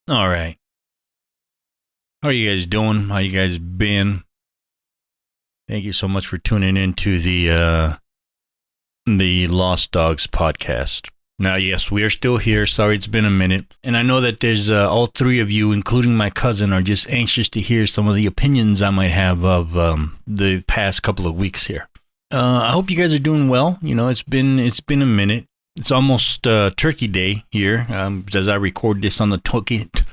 All right. How are you guys doing? How you guys been? Thank you so much for tuning in to the Lost Dogs podcast. Now, yes, we are still here. Sorry, it's been a minute, and I know that there's all three of you, including my cousin, are just anxious to hear some of the opinions I might have of the past couple of weeks here. I hope you guys are doing well. You know, it's been a minute. It's almost Turkey Day here. As I record this on the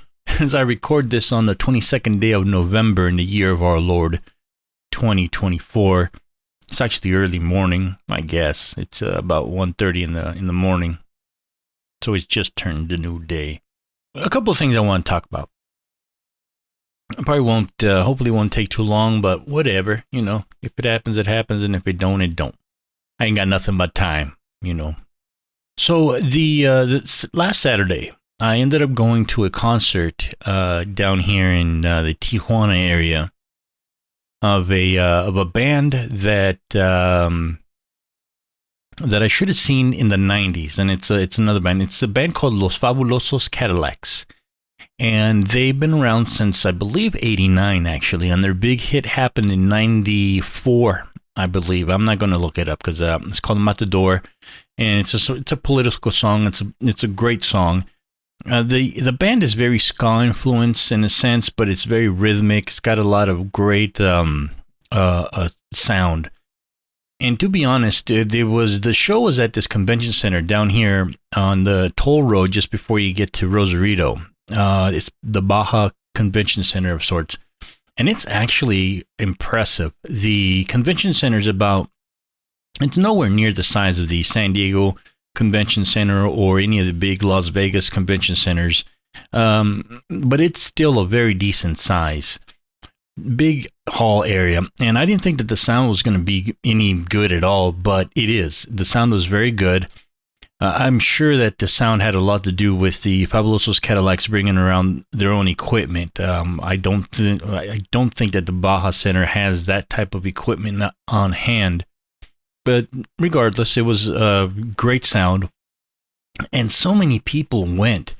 as I record this on the 22nd day of November in the year of our Lord 2024. It's actually early morning, I guess. It's about 1:30 in the morning. So it's just turned a new day. A couple of things I want to talk about. I probably won't, hopefully won't take too long, but whatever, you know. If it happens, it happens, and if it don't, it don't. I ain't got nothing but time, you know. So the last Saturday, I ended up going to a concert down here in the Tijuana area of a band that that I should have seen in the '90s, and it's another band. It's a band called Los Fabulosos Cadillacs, and they've been around since I believe '89 actually, and their big hit happened in '94, I believe. I'm not going to look it up because it's called Matador, and it's a political song. It's a great song. The band is very ska influenced in a sense, but it's very rhythmic. It's got a lot of great sound. And to be honest, the show was at this convention center down here on the toll road just before you get to Rosarito. It's the Baja Convention Center of sorts, and it's actually impressive. The convention center is it's nowhere near the size of the San Diego Convention Center or any of the big Las Vegas convention centers, but it's still a very decent size. Big hall area, and I didn't think that the sound was going to be any good at all, but it is. The sound was very good. I'm sure that the sound had a lot to do with the Fabulosos Cadillacs bringing around their own equipment. I don't think that the Baja Center has that type of equipment on hand, but regardless, it was a great sound, and so many people went.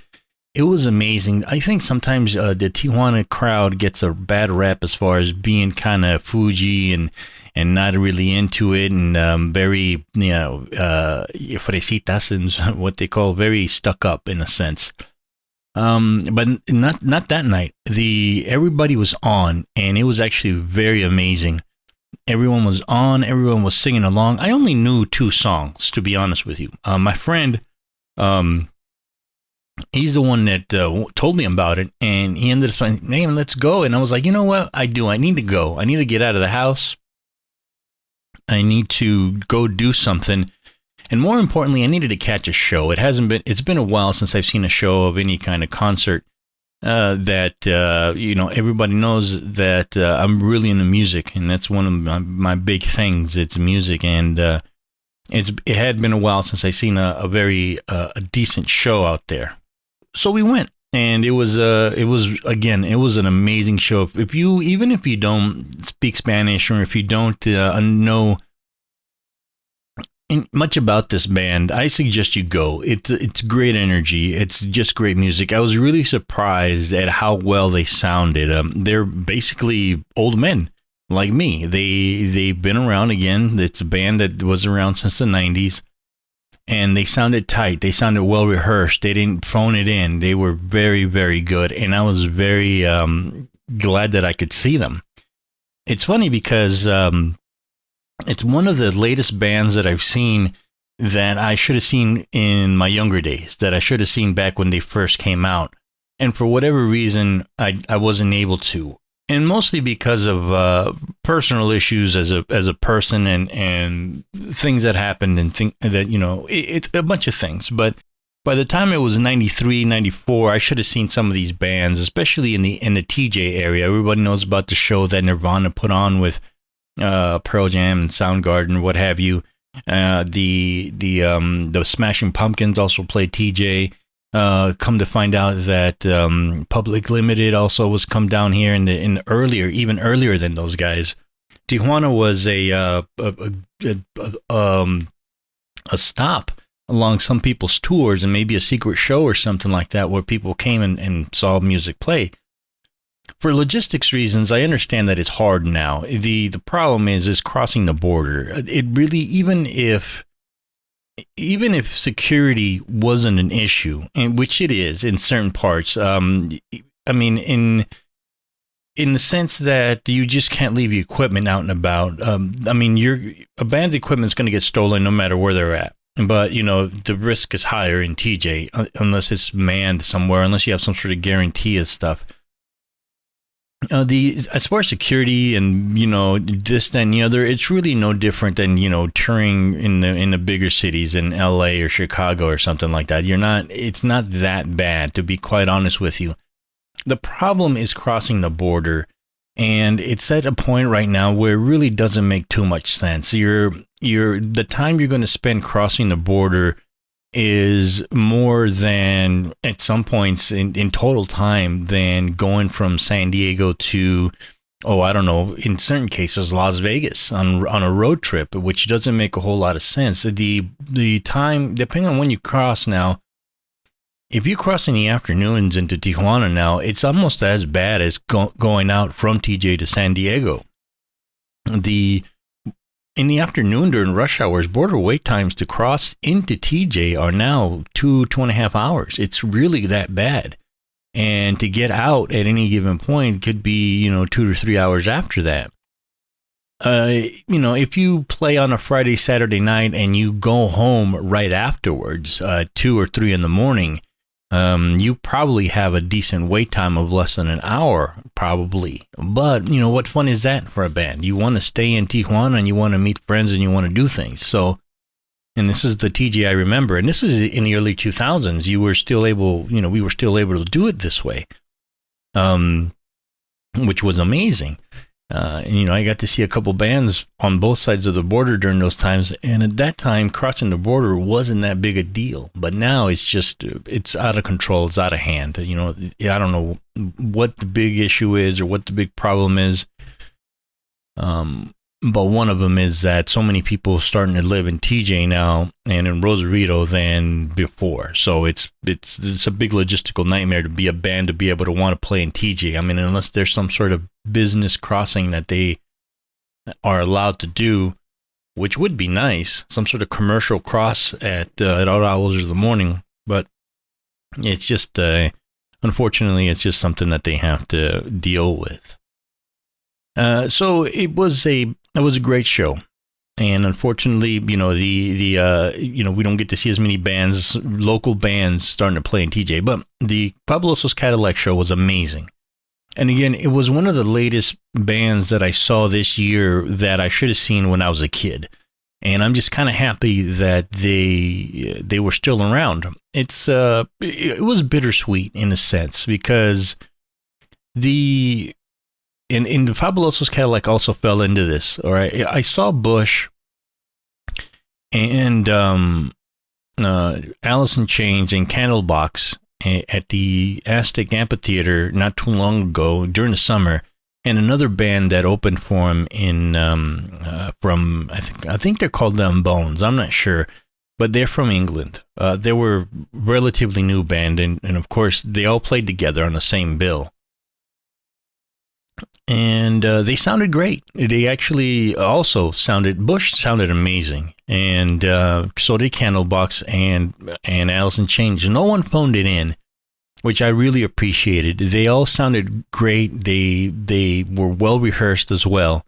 It was amazing. I think sometimes the Tijuana crowd gets a bad rap as far as being kind of Fuji and not really into it, and very, fresitas and what they call very stuck up in a sense. But not that night. Everybody was on, and it was actually very amazing. Everyone was on. Everyone was singing along. I only knew 2 songs, to be honest with you. My friend, he's the one that told me about it, and he ended up saying, "Man, let's go." And I was like, you know what? I need to go. I need to get out of the house. I need to go do something. And more importantly, I needed to catch a show. It's been a while since I've seen a show of any kind of concert that, everybody knows that I'm really into music, and that's one of my big things. It's music, and it had been a while since I seen a very decent show out there. So we went, and it was an amazing show. Even if you don't speak Spanish, or if you don't know much about this band, I suggest you go. It's great energy. It's just great music. I was really surprised at how well they sounded. They're basically old men like me. They've been around again. It's a band that was around since the '90s. And they sounded tight. They sounded well rehearsed. They didn't phone it in. They were very, very good. And I was very glad that I could see them. It's funny because it's one of the latest bands that I've seen that I should have seen in my younger days, that I should have seen back when they first came out. And for whatever reason, I wasn't able to. And mostly because of personal issues as a person, and things that happened, and it's a bunch of things. But by the time it was 93, 94, I should have seen some of these bands, especially in the TJ area. Everybody knows about the show that Nirvana put on with Pearl Jam and Soundgarden, what have you. The Smashing Pumpkins also played TJ. Come to find out that Public Limited also was come down here in earlier, even earlier than those guys. Tijuana was a stop along some people's tours, and maybe a secret show or something like that where people came and saw music play. For logistics reasons, I understand that it's hard now. The problem is crossing the border. It really, even if security wasn't an issue, and which it is in certain parts, I mean, in the sense that you just can't leave your equipment out and about. I mean, a band's equipment is going to get stolen no matter where they're at. But, the risk is higher in TJ unless it's manned somewhere, unless you have some sort of guarantee of stuff. As far as security and, this, that, and the other, it's really no different than, touring in the bigger cities in LA or Chicago or something like that. It's not that bad, to be quite honest with you. The problem is crossing the border, and it's at a point right now where it really doesn't make too much sense. The time you're going to spend crossing the border is more than, at some points in total time, than going from San Diego to, I don't know, in certain cases, Las Vegas on a road trip, which doesn't make a whole lot of sense. The time, depending on when you cross now, if you cross in the afternoons into Tijuana now, it's almost as bad as going out from TJ to San Diego. In the afternoon during rush hours, border wait times to cross into TJ are now 2.5 hours. It's really that bad. And to get out at any given point could be, 2 to 3 hours after that. If you play on a Friday, Saturday night and you go home right afterwards, 2 or 3 in the morning, you probably have a decent wait time of less than an hour, probably. But, what fun is that for a band? You want to stay in Tijuana and you want to meet friends and you want to do things. So, and this is the TJ I remember. And this was in the early 2000s. We were still able to do it this way, which was amazing. I got to see a couple bands on both sides of the border during those times. And at that time, crossing the border wasn't that big a deal. But now it's out of control. It's out of hand. I don't know what the big issue is or what the big problem is. But one of them is that so many people are starting to live in TJ now and in Rosarito than before. So it's a big logistical nightmare to be a band to be able to want to play in TJ. I mean, unless there's some sort of business crossing that they are allowed to do, which would be nice, some sort of commercial cross at all hours of the morning. But it's just, unfortunately, it's just something that they have to deal with. So it was a great show, and unfortunately, we don't get to see as many bands, local bands, starting to play in TJ. But the Fabulosos Cadillac show was amazing, and again, it was one of the latest bands that I saw this year that I should have seen when I was a kid, and I'm just kind of happy that they were still around. It was bittersweet in a sense because the Fabulosos Cadillac also fell into this. All right, I saw Bush and Alice in Chains and Candlebox at the Aztec Amphitheater not too long ago during the summer, and another band that opened for him I think they're called Them Bones. I'm not sure, but they're from England. They were relatively new band, and of course they all played together on the same bill. And they sounded great. They actually also Bush sounded amazing. And so did Candlebox and Alice in Chains. No one phoned it in, which I really appreciated. They all sounded great. They were well rehearsed as well.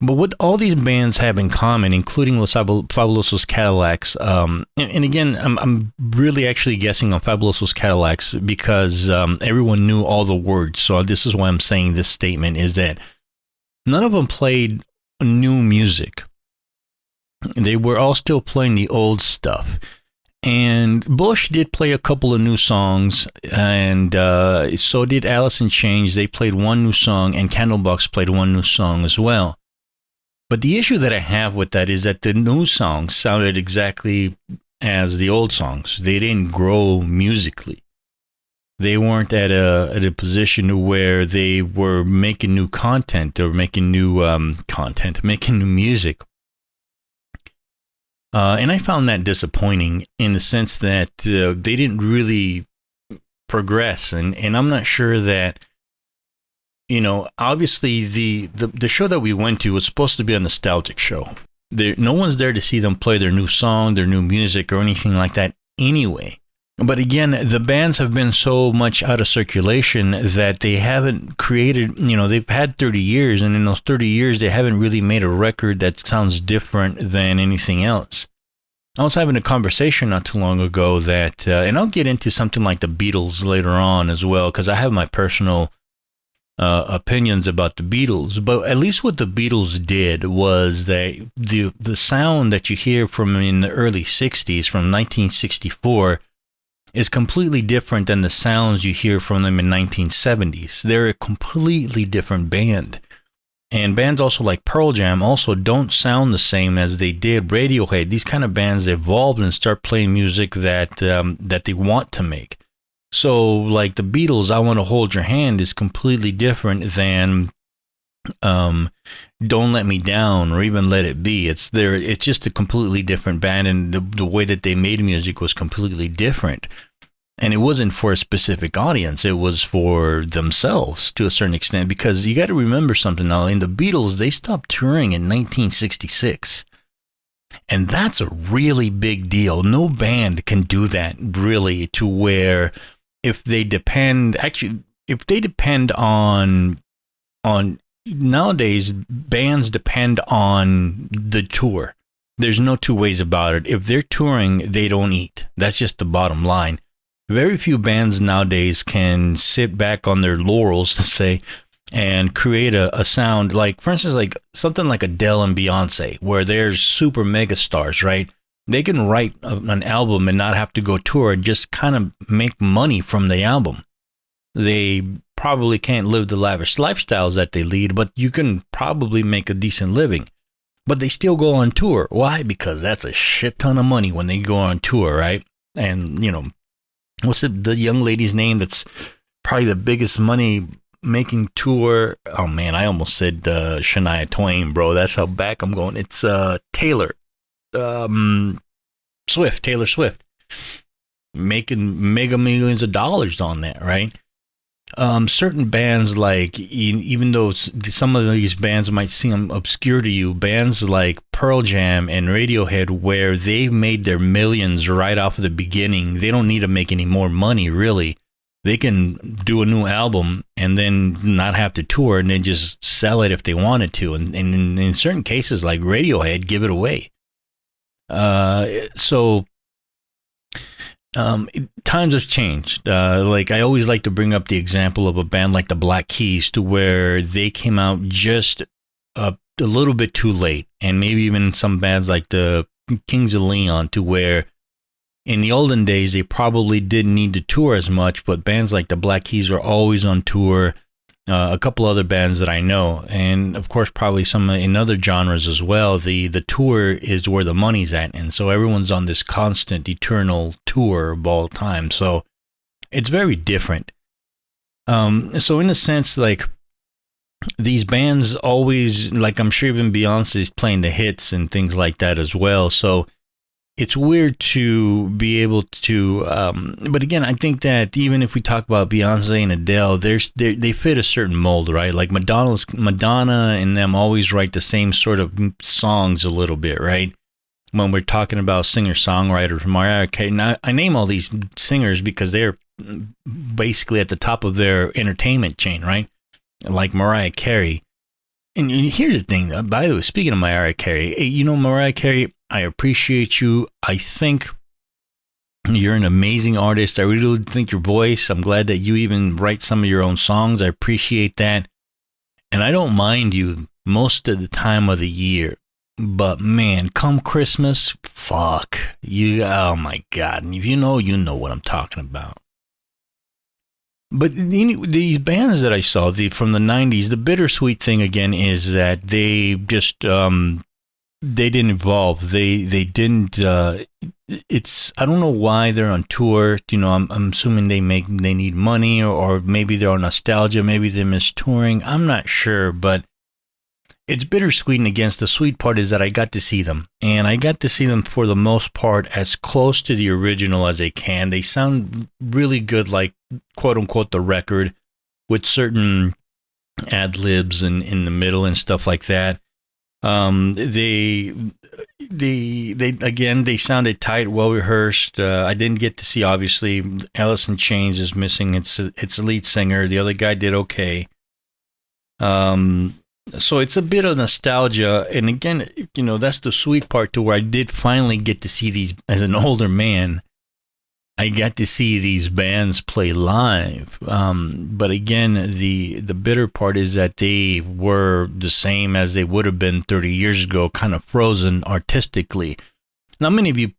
But what all these bands have in common, including Los Fabulosos Cadillacs, and again, I'm really actually guessing on Fabulosos Cadillacs because everyone knew all the words. So this is why I'm saying this statement is that none of them played new music. They were all still playing the old stuff. And Bush did play a couple of new songs, and so did Alice in Chains. They played one new song, and Candlebox played one new song as well. But the issue that I have with that is that the new songs sounded exactly as the old songs. They didn't grow musically. They weren't at a position where they were making new content or making new making new music. And I found that disappointing in the sense that they didn't really progress. And I'm not sure that, obviously the show that we went to was supposed to be a nostalgic show. No one's there to see them play their new song, their new music, or anything like that anyway. But again, the bands have been so much out of circulation that they haven't created, they've had 30 years, and in those 30 years, they haven't really made a record that sounds different than anything else. I was having a conversation not too long ago that, and I'll get into something like the Beatles later on as well, because I have my personal opinions about the Beatles. But at least what the Beatles did was that the sound that you hear from in the early 60s, from 1964, is completely different than the sounds you hear from them in 1970s. They're a completely different band. And bands also like Pearl Jam also don't sound the same as they did. Radiohead, these kind of bands evolved and start playing music that they want to make. So like the Beatles, I Want to Hold Your Hand is completely different than Don't Let Me Down or even Let It Be. It's just a completely different band, and the way that they made music was completely different. And it wasn't for a specific audience, it was for themselves to a certain extent, because you got to remember something now. In the Beatles, they stopped touring in 1966. And that's a really big deal. No band can do that, really, to where if they depend on nowadays, bands depend on the tour. There's no two ways about it. If they're touring, they don't eat. That's just the bottom line. Very few bands nowadays can sit back on their laurels, to say, and create a sound like, for instance, like something like Adele and Beyonce, where they're super mega stars, right? They can write an album and not have to go tour and just kind of make money from the album. They probably can't live the lavish lifestyles that they lead, but you can probably make a decent living. But they still go on tour. Why? Because that's a shit ton of money when they go on tour, right? And, what's the young lady's name that's probably the biggest money making tour? Oh man, I almost said Shania Twain, bro. That's how back I'm going. It's Taylor Swift, making mega millions of dollars on that, right? Certain bands, like, even though some of these bands might seem obscure to you, bands like Pearl Jam and Radiohead, where they've made their millions right off of the beginning, they don't need to make any more money, really. They can do a new album and then not have to tour and then just sell it if they wanted to. And in certain cases, like Radiohead, give it away. Times have changed. Like, I always like to bring up the example of a band like the Black Keys, to where they came out just a little bit too late, and maybe even some bands like the Kings of Leon, to where in the olden days they probably didn't need to tour as much, but bands like the Black Keys were always on tour. A couple other bands that I know, and of course probably some in other genres as well. The tour is where the money's at, and so everyone's on this constant, eternal tour of all time. So it's very different. So in a sense, like, these bands always, like, I'm sure even Beyonce's playing the hits and things like that as well. So it's weird to be able to, but again, I think that even if we talk about Beyonce and Adele, they fit a certain mold, right? Like Madonna and them always write the same sort of songs a little bit, right? When we're talking about singer-songwriters, Mariah Carey. Now, I name all these singers because they're basically at the top of their entertainment chain, right? Like Mariah Carey. And here's the thing, by the way, speaking of Mariah Carey, Mariah Carey, I appreciate you. I think you're an amazing artist. I really think your voice, I'm glad that you even write some of your own songs. I appreciate that. And I don't mind you most of the time of the year. But man, come Christmas, fuck. Oh my God. And if you know what I'm talking about. But these bands that I saw from the 90s, the bittersweet thing again is that they just they didn't evolve. They didn't. It's, I don't know why they're on tour. I'm assuming they need money, or maybe they're on nostalgia. Maybe they miss touring. I'm not sure, but it's bittersweet, and against the sweet part is that I got to see them, and I got to see them for the most part as close to the original as they can. They sound really good, like quote unquote the record, with certain ad libs in the middle and stuff like that. They again, they sounded tight, well rehearsed. I didn't get to see, obviously, Alice in Chains is missing its lead singer. The other guy did okay. So it's a bit of nostalgia, and again, that's the sweet part, to where I did finally get to see these as an older man. I got to see these bands play live. But again, the bitter part is that they were the same as they would have been 30 years ago, kind of frozen artistically. Now, many of you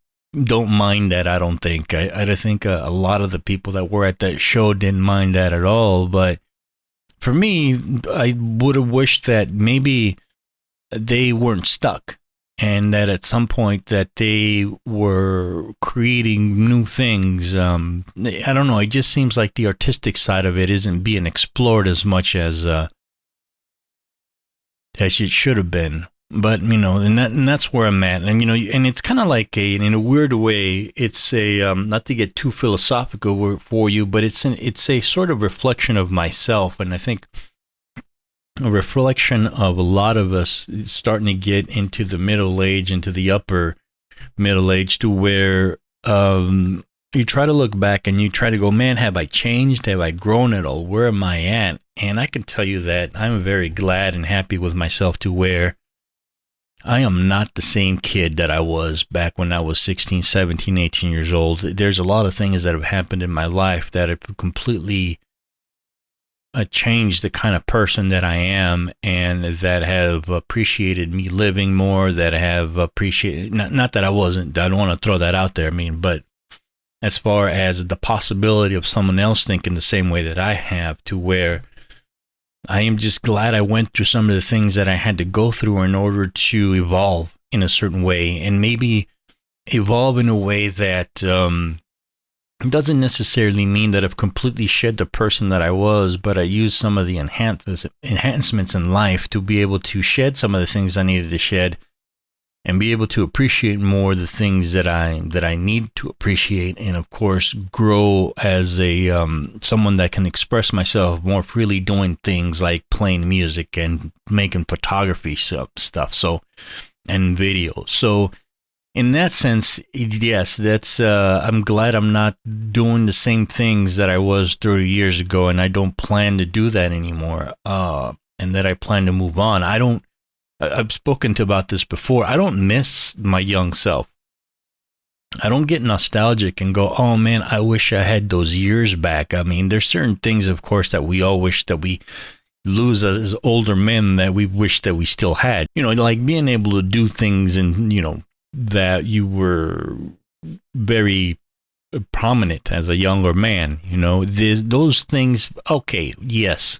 don't mind that, I don't think. I think a lot of the people that were at that show didn't mind that at all. But for me, I would have wished that maybe they weren't stuck, and that at some point that they were creating new things. I don't know. It just seems like the artistic side of it isn't being explored as much as it should have been. But and that's where I'm at. And and it's kind of like in a weird way, it's a not to get too philosophical for you, but it's a sort of reflection of myself, and I think a reflection of a lot of us starting to get into the middle age, into the upper middle age, to where you try to look back and you try to go, man, have I changed? Have I grown at all? Where am I at? And I can tell you that I'm very glad and happy with myself, to where I am not the same kid that I was back when I was 16, 17, 18 years old. There's a lot of things that have happened in my life that have completely changed the kind of person that I am, and that have appreciated me living more, that have appreciated, not that I don't want to throw that out there, but as far as the possibility of someone else thinking the same way that I have, to where I am just glad I went through some of the things that I had to go through in order to evolve in a certain way, and maybe evolve in a way that doesn't necessarily mean that I've completely shed the person that I was, but I used some of the enhancements in life to be able to shed some of the things I needed to shed, and be able to appreciate more the things that I need to appreciate, and of course grow as a someone that can express myself more freely, doing things like playing music and making photography stuff, and video. So in that sense, yes, that's I'm glad I'm not doing the same things that I was 30 years ago, and I don't plan to do that anymore, and that I plan to move on. I've spoken about this before. I don't miss my young self. I don't get nostalgic and go, oh man, I wish I had those years back. There's certain things, of course, that we all wish that we lose as older men, that we wish that we still had. Like being able to do things, and that you were very prominent as a younger man. Those things. Okay, yes.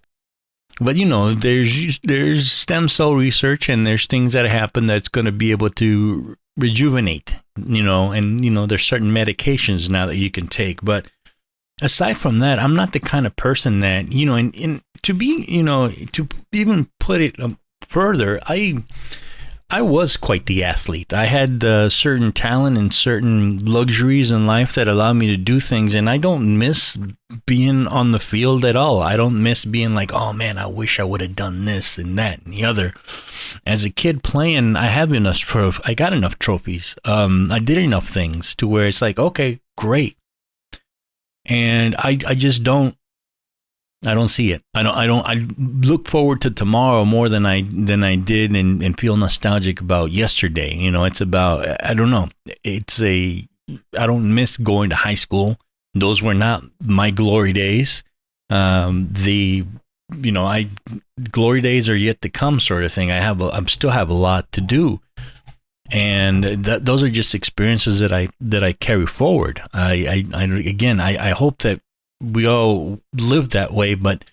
But there's stem cell research, and there's things that happen that's going to be able to rejuvenate, and there's certain medications now that you can take. But aside from that, I'm not the kind of person that, and to be, to even put it further, I was quite the athlete. I had certain talent and certain luxuries in life that allowed me to do things, and I don't miss being on the field at all. I don't miss being like, oh man, I wish I would have done this and that and the other. As a kid playing, I got enough trophies. I did enough things to where it's like, okay, great. And I just don't see it. I look forward to tomorrow more than I did, and feel nostalgic about yesterday. It's about, I don't know. I don't miss going to high school. Those were not my glory days. Glory days are yet to come, sort of thing. I still have a lot to do. And those are just experiences that I carry forward. I hope that we all live that way, but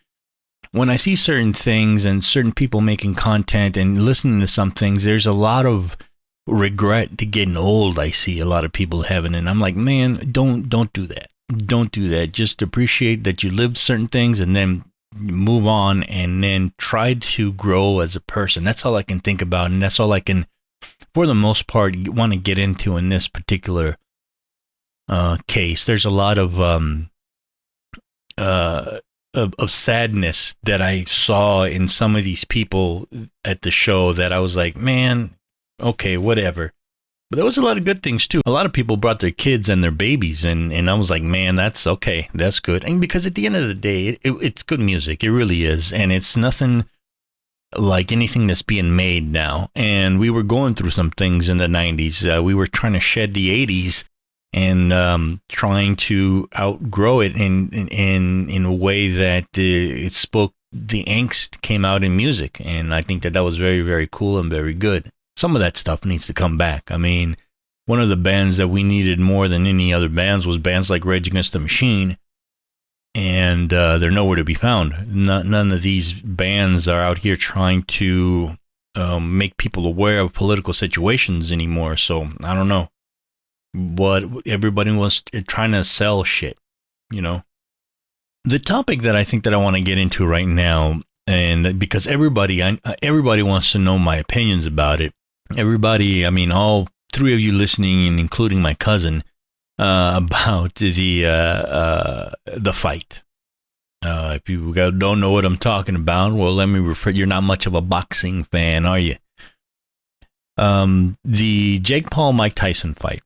when I see certain things and certain people making content and listening to some things, there's a lot of regret to getting old. I see a lot of people having, and I'm like, man, don't do that. Don't do that. Just appreciate that you lived certain things, and then move on, and then try to grow as a person. That's all I can think about, and that's all I can, for the most part, want to get into in this particular case. There's a lot of sadness that I saw in some of these people at the show that I was like, man, okay, whatever. But there was a lot of good things too. A lot of people brought their kids and their babies, and I was like, man, that's okay. That's good. And because at the end of the day, it's good music. It really is. And it's nothing like anything that's being made now. And we were going through some things in the 90s. We were trying to shed the 80s and trying to outgrow it in a way that it spoke, the angst came out in music. And I think that was very, very cool and very good. Some of that stuff needs to come back. I mean, one of the bands that we needed more than any other bands was bands like Rage Against the Machine, and they're nowhere to be found. None of these bands are out here trying to make people aware of political situations anymore. So I don't know what everybody was trying to sell shit, you know. The topic that I think that I want to get into right now, and because everybody wants to know my opinions about it. Everybody, I mean, all three of you listening, and including my cousin, about the fight. If you don't know what I'm talking about, well, let me refer. You're not much of a boxing fan, are you? The Jake Paul-Mike Tyson fight.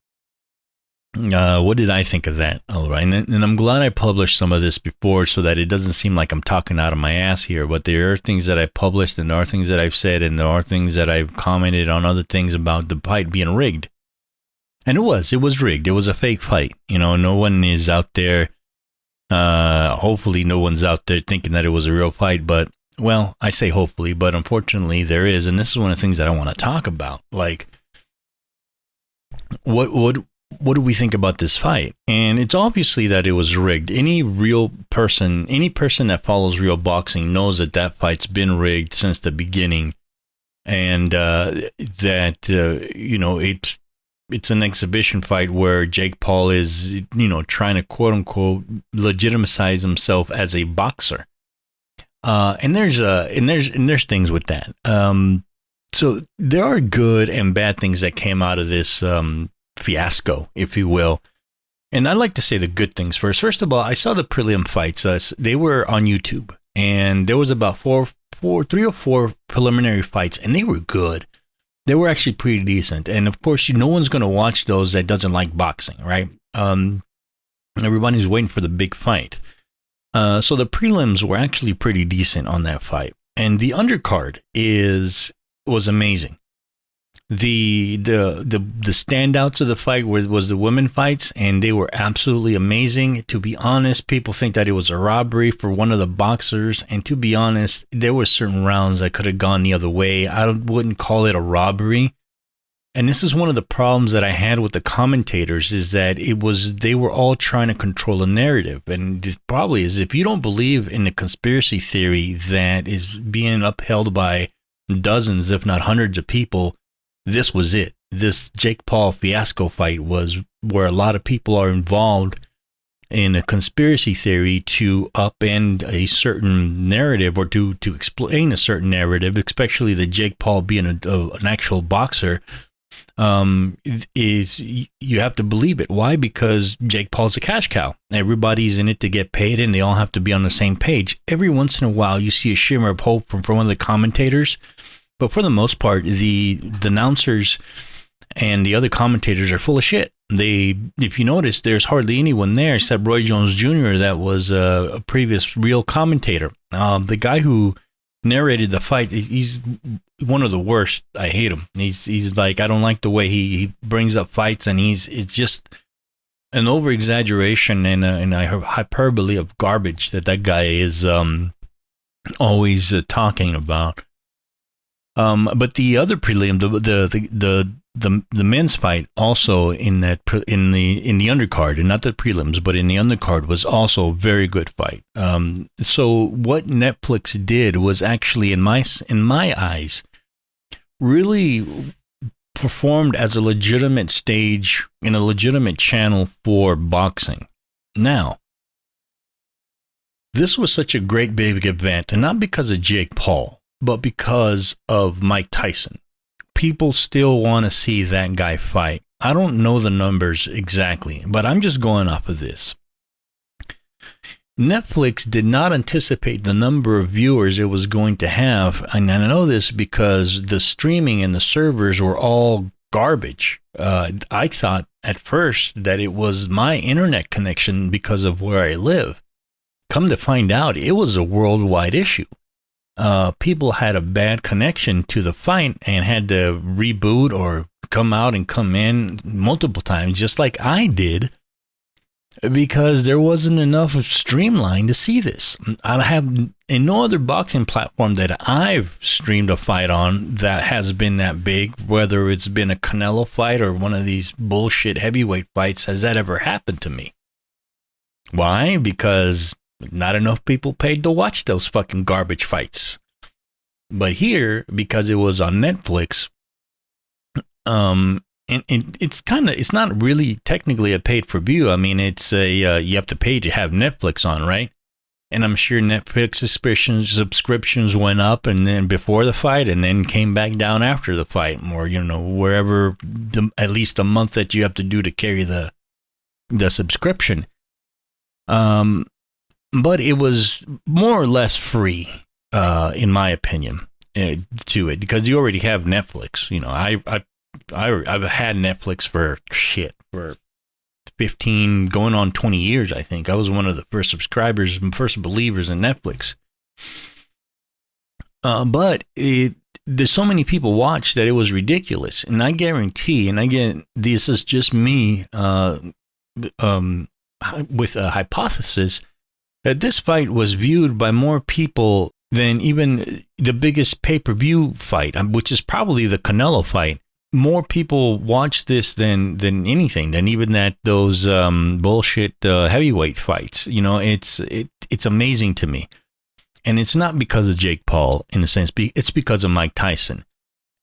What did I think of that? All right. And I'm glad I published some of this before so that it doesn't seem like I'm talking out of my ass here. But there are things that I published, and there are things that I've said, and there are things that I've commented on other things about the fight being rigged. And it was rigged. It was a fake fight. You know, no one is out there. Hopefully no one's out there thinking that it was a real fight. But, well, I say hopefully, but unfortunately there is. And this is one of the things that I want to talk about. Like, what do we think about this fight? And it's obviously that it was rigged. Any person that follows real boxing knows that fight's been rigged since the beginning, and you know, it's an exhibition fight where Jake Paul is, you know, trying to quote unquote legitimize himself as a boxer. And there's things with that. So there are good and bad things that came out of this fiasco, if you will. And I'd like to say the good things first. First of all, I saw the prelim fights. They were on YouTube, and there was about three or four preliminary fights, and they were good. They were actually pretty decent. And of course, no one's going to watch those that doesn't like boxing, right? Everybody's waiting for the big fight. So the prelims were actually pretty decent on that fight, and the undercard was amazing. The standouts of the fight was the women fights, and they were absolutely amazing. To be honest, people think that it was a robbery for one of the boxers, and to be honest, there were certain rounds that could have gone the other way. I wouldn't call it a robbery. And this is one of the problems that I had with the commentators, is that they were all trying to control a narrative. And it probably is, if you don't believe in the conspiracy theory that is being upheld by dozens, if not hundreds of people, this was it. This Jake Paul fiasco fight was where a lot of people are involved in a conspiracy theory to upend a certain narrative, or to explain a certain narrative, especially the Jake Paul being an actual boxer. Is you have to believe it. Why? Because Jake Paul's a cash cow. Everybody's in it to get paid, and they all have to be on the same page. Every once in a while, you see a shimmer of hope from one of the commentators. But for the most part, the announcers and the other commentators are full of shit. If you notice, there's hardly anyone there except Roy Jones Jr. that was a previous real commentator. The guy who narrated the fight, he's one of the worst. I hate him. He's like, I don't like the way he brings up fights, and it's just an over exaggeration and a hyperbole of garbage that guy is always talking about. But the other prelim, the men's fight, also in the undercard, and not the prelims, but in the undercard, was also a very good fight. So what Netflix did was actually, in my eyes, really performed as a legitimate stage and a legitimate channel for boxing. Now, this was such a great big event, and not because of Jake Paul, but because of Mike Tyson. People still want to see that guy fight. I don't know the numbers exactly, but I'm just going off of this. Netflix did not anticipate the number of viewers it was going to have, and I know this because the streaming and the servers were all garbage. I thought at first that it was my internet connection because of where I live. Come to find out, it was a worldwide issue. People had a bad connection to the fight and had to reboot or come out and come in multiple times, just like I did, because there wasn't enough streamline to see this. I have in no other boxing platform that I've streamed a fight on that has been that big, whether it's been a Canelo fight or one of these bullshit heavyweight fights, has that ever happened to me. Why? Because not enough people paid to watch those fucking garbage fights. But here, because it was on Netflix, and it's not really technically a paid for view. I mean, it's a you have to pay to have Netflix on, right? And I'm sure Netflix subscriptions went up, and then before the fight, and then came back down after the fight, or wherever at least a month that you have to do to carry the subscription. But it was more or less free, in my opinion, to it, because you already have Netflix. I've had Netflix for 15, going on 20 years, I think. I was one of the first subscribers and first believers in Netflix. But there's so many people watch that it was ridiculous. And I guarantee, and again, this is just me with a hypothesis, that this fight was viewed by more people than even the biggest pay-per-view fight, which is probably the Canelo fight. More people watch this than anything, than even those bullshit heavyweight fights. It's amazing to me. And it's not because of Jake Paul, in a sense, it's because of Mike Tyson.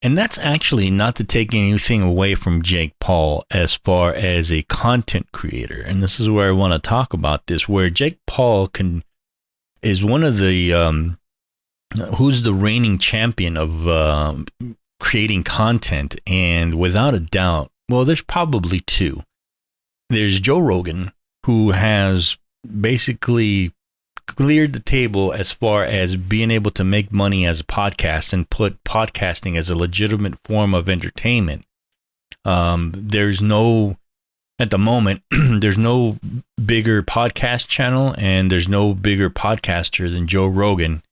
And that's actually not to take anything away from Jake Paul as far as a content creator. And this is where I want to talk about this, where Jake Paul is one of the, who's the reigning champion of creating content. And without a doubt, well, there's probably two. There's Joe Rogan, who has basically cleared the table as far as being able to make money as a podcast and put podcasting as a legitimate form of entertainment. There's no, at the moment, there's no bigger podcast channel and there's no bigger podcaster than Joe Rogan.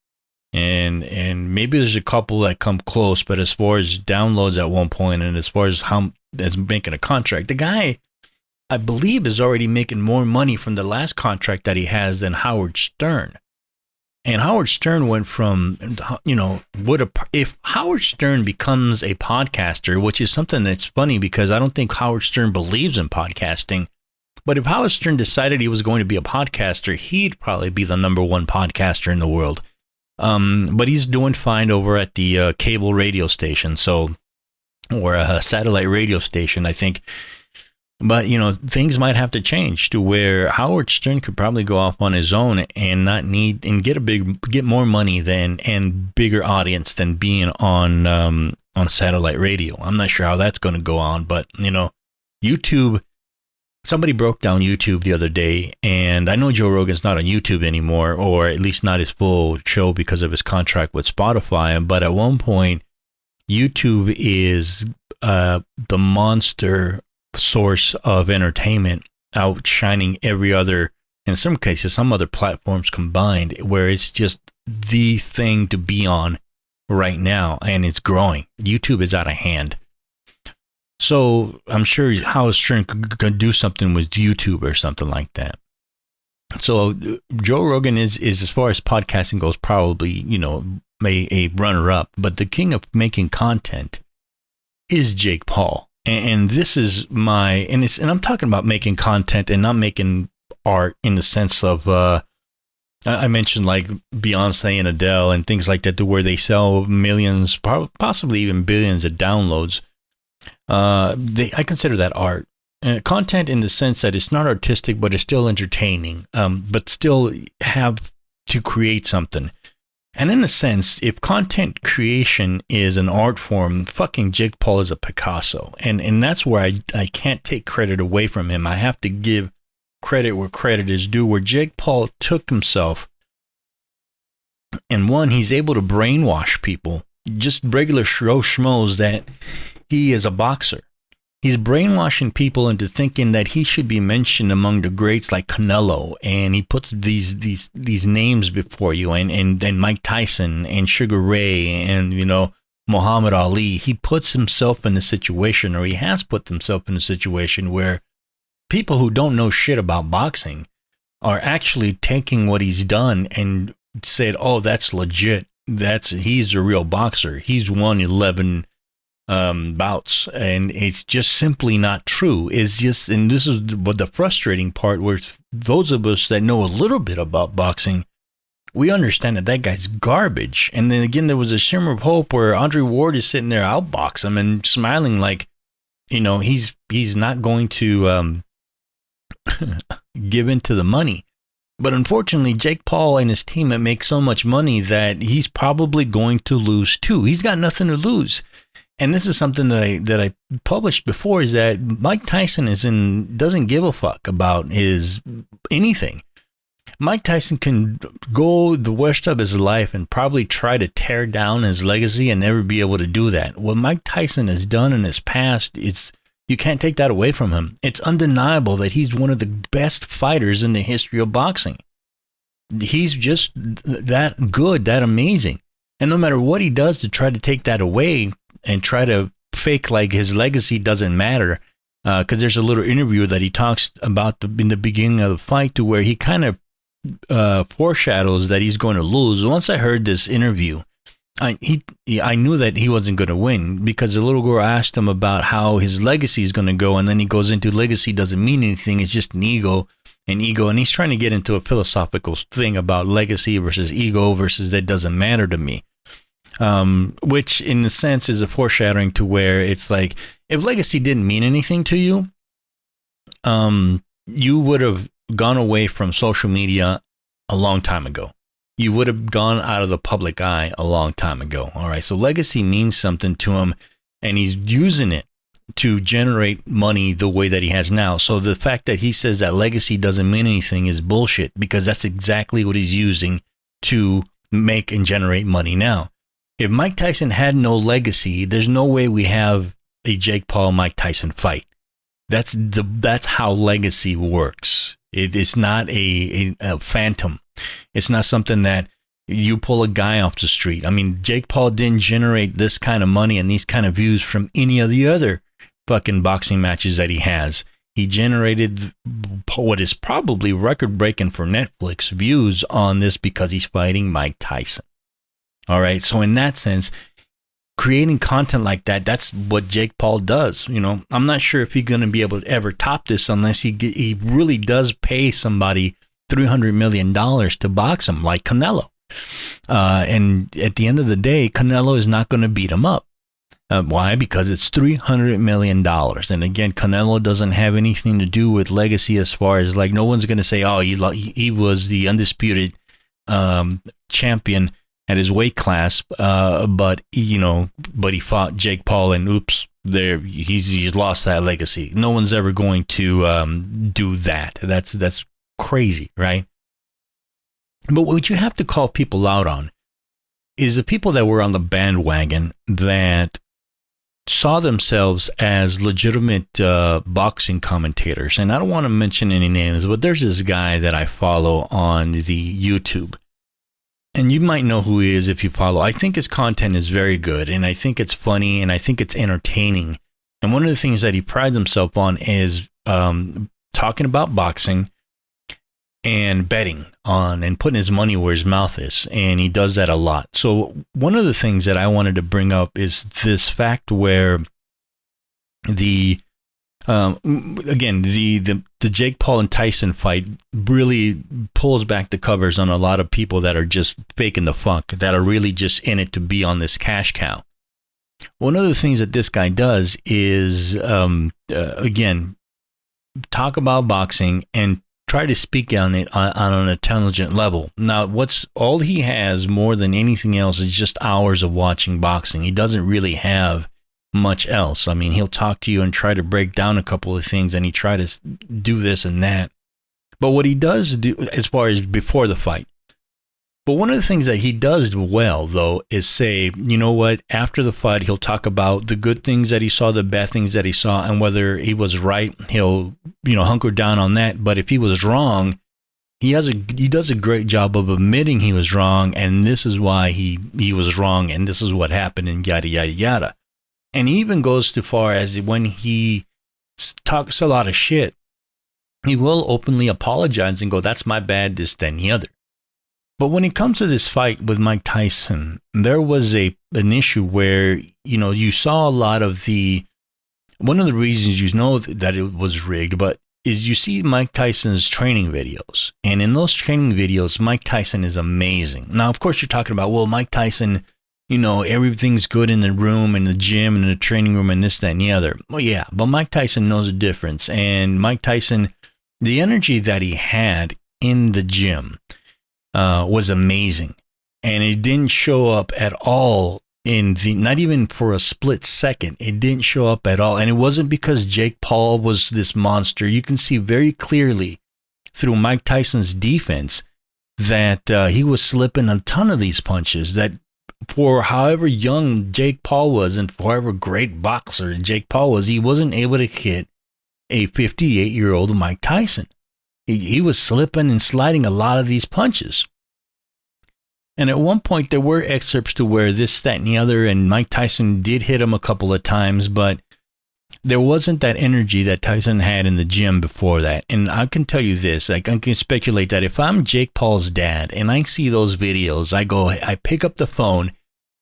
And maybe there's a couple that come close, but as far as downloads at one point and as far as as making a contract, the guy, I believe, is already making more money from the last contract that he has than Howard Stern. And Howard Stern went from, if Howard Stern becomes a podcaster, which is something that's funny because I don't think Howard Stern believes in podcasting, but if Howard Stern decided he was going to be a podcaster, he'd probably be the number one podcaster in the world. But he's doing fine over at the cable radio station, or a satellite radio station, I think. But, things might have to change to where Howard Stern could probably go off on his own and not need and get more money and bigger audience than being on satellite radio. I'm not sure how that's going to go on, but YouTube. Somebody broke down YouTube the other day, and I know Joe Rogan's not on YouTube anymore, or at least not his full show because of his contract with Spotify. But at one point, YouTube is the monster source of entertainment, outshining every other, in some cases, some other platforms combined, where it's just the thing to be on right now, and it's growing. YouTube is out of hand. So I'm sure Howard Stern could do something with YouTube or something like that. So Joe Rogan is as far as podcasting goes, probably, a runner-up, but the king of making content is Jake Paul. And this is and I'm talking about making content and not making art in the sense of, I mentioned like Beyonce and Adele and things like that, to where they sell millions, possibly even billions of downloads. I consider that art. Content in the sense that it's not artistic, but it's still entertaining, but still have to create something. And in a sense, if content creation is an art form, fucking Jake Paul is a Picasso. And that's where I can't take credit away from him. I have to give credit where credit is due, where Jake Paul took himself. And one, he's able to brainwash people, just regular schmoes, that he is a boxer. He's brainwashing people into thinking that he should be mentioned among the greats like Canelo, and he puts these names before you, and Mike Tyson and Sugar Ray and, you know, Muhammad Ali. He puts himself in a situation, or he has put himself in a situation, where people who don't know shit about boxing are actually taking what he's done and said, "Oh, that's legit. He's a real boxer. He's won 11 bouts," and it's just simply not true. It's just, and this is what the frustrating part, where those of us that know a little bit about boxing, we understand that guy's garbage. And then again, there was a shimmer of hope where Andre Ward is sitting there outbox him and smiling like, you know, he's not going to give in to the money. But unfortunately, Jake Paul and his team make so much money that he's probably going to lose too. He's got nothing to lose. And this is something that I published before, is that Mike Tyson doesn't give a fuck about his anything. Mike Tyson can go the worst of his life and probably try to tear down his legacy and never be able to do that. What Mike Tyson has done in his past, you can't take that away from him. It's undeniable that he's one of the best fighters in the history of boxing. He's just that good, that amazing. And no matter what he does to try to take that away and try to fake like his legacy doesn't matter, because there's a little interview that he talks about in the beginning of the fight, to where he kind of foreshadows that he's going to lose. Once I heard this interview, I knew that he wasn't going to win, because the little girl asked him about how his legacy is going to go, and then he goes into legacy doesn't mean anything, it's just an ego, and he's trying to get into a philosophical thing about legacy versus ego versus that doesn't matter to me. Which in a sense is a foreshadowing to where it's like, if legacy didn't mean anything to you, you would have gone away from social media a long time ago. You would have gone out of the public eye a long time ago. All right. So legacy means something to him, and he's using it to generate money the way that he has now. So the fact that he says that legacy doesn't mean anything is bullshit, because that's exactly what he's using to make and generate money now. If Mike Tyson had no legacy, there's no way we have a Jake Paul Mike Tyson fight. That's how legacy works. It is not a phantom. It's not something that you pull a guy off the street. I mean, Jake Paul didn't generate this kind of money and these kind of views from any of the other fucking boxing matches that he has. He generated what is probably record-breaking for Netflix views on this because he's fighting Mike Tyson. All right. So in that sense, creating content like that, that's what Jake Paul does. You know, I'm not sure if he's going to be able to ever top this unless he really does pay somebody $300 million to box him like Canelo. And at the end of the day, Canelo is not going to beat him up. Why? Because it's $300 million. And again, Canelo doesn't have anything to do with legacy, as far as like, no one's going to say, oh, he was the undisputed champion at his weight class, but he fought Jake Paul, and oops, he's lost that legacy. No one's ever going to do that. That's crazy, right? But what you have to call people out on is the people that were on the bandwagon that saw themselves as legitimate boxing commentators. And I don't want to mention any names, but there's this guy that I follow on the YouTube. And you might know who he is if you follow. I think his content is very good, and I think it's funny, and I think it's entertaining. And one of the things that he prides himself on is talking about boxing and betting on and putting his money where his mouth is. And he does that a lot. So one of the things that I wanted to bring up is this fact where the Jake Paul and Tyson fight really pulls back the covers on a lot of people that are just faking the funk, that are really just in it to be on this cash cow. One of the things that this guy does is, again, talk about boxing and try to speak on it on an intelligent level. Now, what's all he has more than anything else is just hours of watching boxing. He doesn't really have much else. I mean, he'll talk to you and try to break down a couple of things, and he try to do this and that. But what he does do as far as before the fight, but one of the things that he does well, though, is say, you know what, after the fight, he'll talk about the good things that he saw, the bad things that he saw, and whether he was right, he'll, hunker down on that. But if he was wrong, he does a great job of admitting he was wrong, and this is why he was wrong, and this is what happened, and yada, yada, yada. And he even goes too far as when he talks a lot of shit, he will openly apologize and go, that's my bad, this, then, the other. But when it comes to this fight with Mike Tyson, there was an issue where, you saw a lot of one of the reasons that it was rigged, but is you see Mike Tyson's training videos. And in those training videos, Mike Tyson is amazing. Now, of course, you're talking about, well, Mike Tyson, everything's good in the room, in the gym, and in the training room, and this, that, and the other. Well, yeah, but Mike Tyson knows the difference. And Mike Tyson, the energy that he had in the gym, was amazing, and it didn't show up at all not even for a split second. It didn't show up at all, and it wasn't because Jake Paul was this monster. You can see very clearly through Mike Tyson's defense that he was slipping a ton of these punches. That for however young Jake Paul was, and for however great boxer Jake Paul was, he wasn't able to hit a 58-year-old Mike Tyson. He was slipping and sliding a lot of these punches. And at one point, there were excerpts to where this, that, and the other, and Mike Tyson did hit him a couple of times, but there wasn't that energy that Tyson had in the gym before that. And I can tell you this, I can speculate that if I'm Jake Paul's dad and I see those videos, I pick up the phone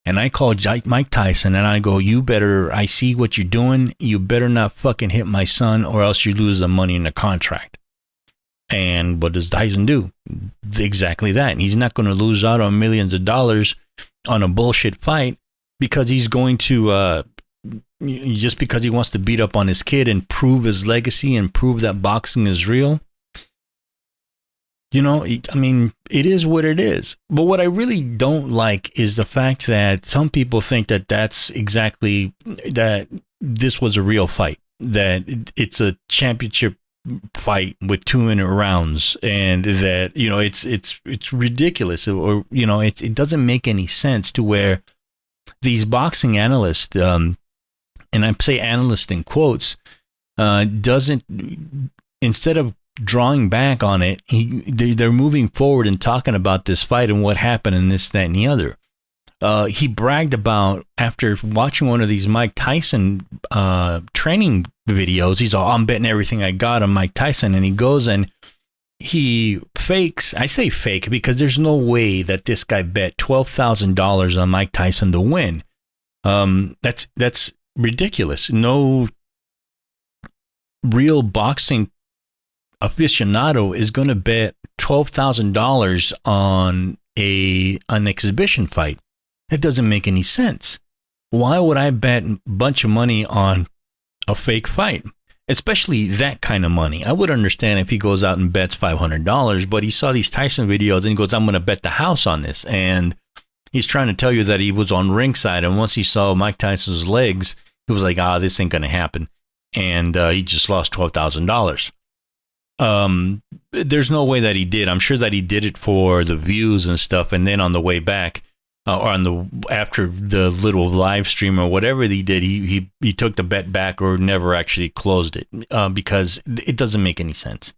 and I call Mike Tyson and I go, I see what you're doing. You better not fucking hit my son or else you lose the money in the contract. And what does Tyson do? Exactly that. And he's not going to lose out on millions of dollars on a bullshit fight because he's going to, just because he wants to beat up on his kid and prove his legacy and prove that boxing is real. It is what it is. But what I really don't like is the fact that some people think that that this was a real fight, that it's a championship fight with 2-minute rounds, and that it's ridiculous, or it doesn't make any sense to where these boxing analysts, and I say analyst in quotes, doesn't, instead of drawing back on it, they're moving forward and talking about this fight and what happened and this, that, and the other. He bragged about, after watching one of these Mike Tyson training videos, he's all, I'm betting everything I got on Mike Tyson, and he goes and he fakes. I say fake because there's no way that this guy bet $12,000 on Mike Tyson to win. That's ridiculous. No real boxing aficionado is going to bet $12,000 on an exhibition fight. That doesn't make any sense. Why would I bet a bunch of money on a fake fight? Especially that kind of money. I would understand if he goes out and bets $500, but he saw these Tyson videos and he goes, I'm going to bet the house on this. And he's trying to tell you that he was on ringside. And once he saw Mike Tyson's legs, he was like, this ain't going to happen. And he just lost $12,000. There's no way that he did. I'm sure that he did it for the views and stuff. And then on the way back, or after the little live stream or whatever he did, he took the bet back or never actually closed it, because it doesn't make any sense.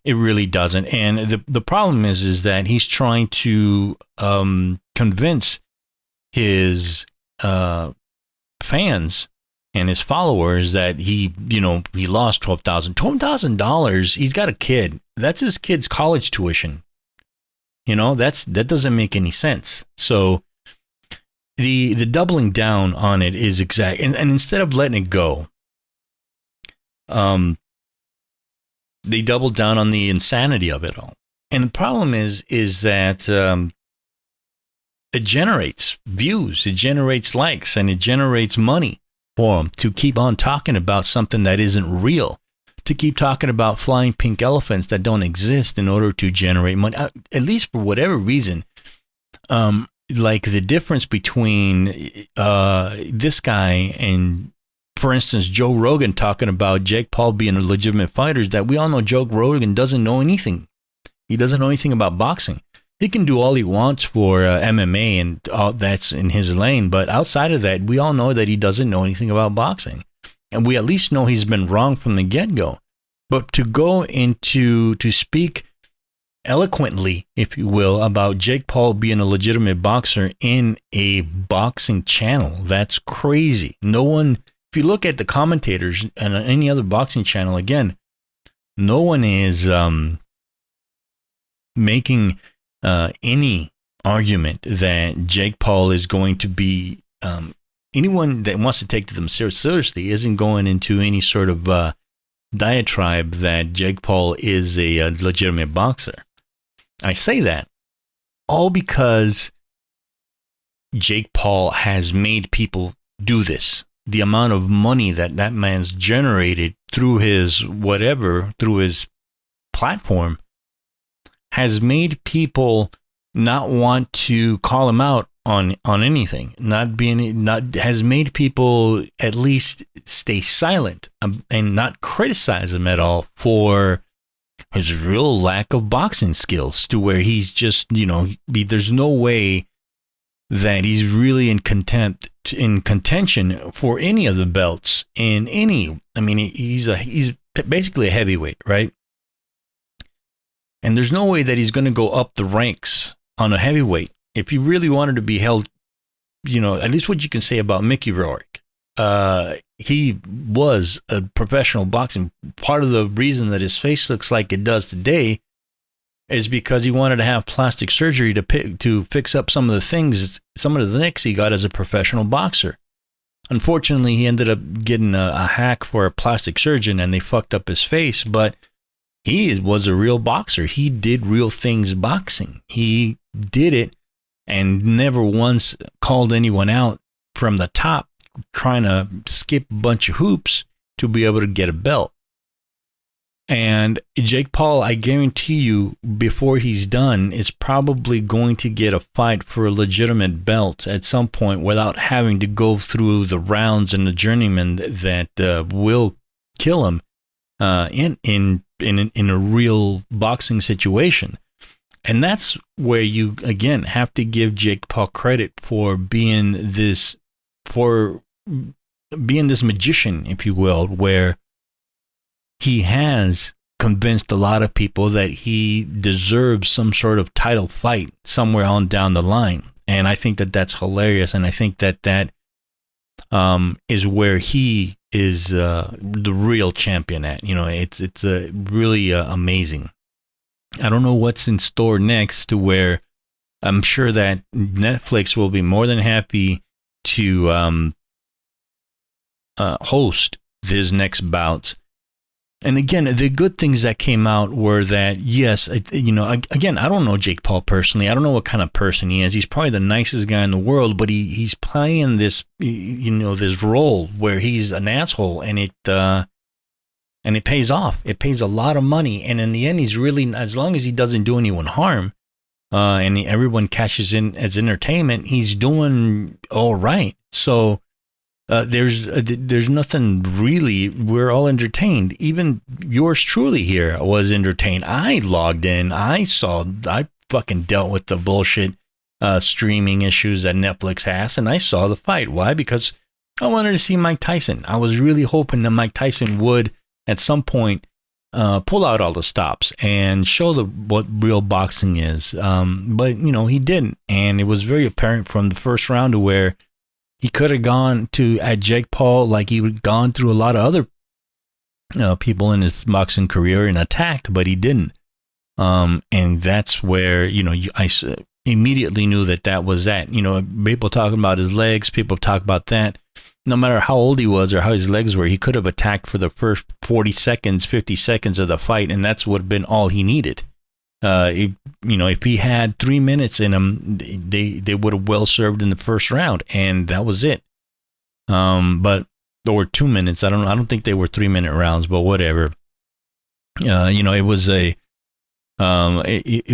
It really doesn't. And the problem is that he's trying to convince his fans and his followers that he lost $12,000. He's got a kid. That's his kid's college tuition. That doesn't make any sense. So the doubling down on it is exact. And instead of letting it go, they doubled down on the insanity of it all. And the problem is that it generates views, it generates likes, and it generates money for them to keep on talking about something that isn't real, to keep talking about flying pink elephants that don't exist in order to generate money, at least for whatever reason. Like the difference between this guy and, for instance, Joe Rogan talking about Jake Paul being a legitimate fighter, is that we all know Joe Rogan doesn't know anything. He doesn't know anything about boxing. He can do all he wants for MMA, and all that's in his lane. But outside of that, we all know that he doesn't know anything about boxing. And we at least know he's been wrong from the get-go. But to go into, to speak eloquently, if you will, about Jake Paul being a legitimate boxer in a boxing channel, that's crazy. No one, if you look at the commentators and any other boxing channel, again, no one is making any argument that Jake Paul is going to be, anyone that wants to take them seriously isn't going into any sort of diatribe that Jake Paul is a legitimate boxer. I say that all because Jake Paul has made people do this. The amount of money that man's generated through his whatever, through his platform, has made people not want to call him out on anything. Has made people at least stay silent and not criticize him at all for his real lack of boxing skills, to where he's just, there's no way that he's really in contention for any of the belts he's basically a heavyweight, right? And there's no way that he's going to go up the ranks on a heavyweight. If he really wanted to be held, at least what you can say about Mickey Rourke, he was a professional boxing. Part of the reason that his face looks like it does today is because he wanted to have plastic surgery to fix up some of the nicks he got as a professional boxer. Unfortunately, he ended up getting a hack for a plastic surgeon, and they fucked up his face, but he was a real boxer. He did real things boxing. He did it and never once called anyone out from the top trying to skip a bunch of hoops to be able to get a belt. And Jake Paul, I guarantee you, before he's done, is probably going to get a fight for a legitimate belt at some point without having to go through the rounds and the journeyman that will kill him in a real boxing situation. And that's where you, again, have to give Jake Paul credit for being this magician, if you will, where he has convinced a lot of people that he deserves some sort of title fight somewhere on down the line. And I think that that's hilarious. And I think that is where he is the real champion at. It's really amazing. I don't know what's in store next, to where I'm sure that Netflix will be more than happy to host his next bouts. And again, the good things that came out were that, yes, again, I don't know Jake Paul personally. I don't know what kind of person he is. He's probably the nicest guy in the world, but he's playing this, this role where he's an asshole, and it pays off. It pays a lot of money. And in the end, he's really, as long as he doesn't do anyone harm, and everyone cashes in as entertainment, he's doing all right. So, there's nothing really. We're all entertained. Even yours truly here was entertained. I logged in. I fucking dealt with the bullshit streaming issues that Netflix has, and I saw the fight. Why? Because I wanted to see Mike Tyson. I was really hoping that Mike Tyson would, at some point, pull out all the stops and show what real boxing is. But he didn't, and it was very apparent from the first round to where he could have gone at Jake Paul like he would gone through a lot of other people in his boxing career and attacked, but he didn't. And that's where, I immediately knew that was that. People talking about his legs, people talk about that. No matter how old he was or how his legs were, he could have attacked for the first 40 seconds, 50 seconds of the fight, and that's would have been all he needed. If he had 3 minutes in him, they would have well served in the first round, and that was it. But there were 2 minutes. I don't think they were 3 minute rounds, but whatever. It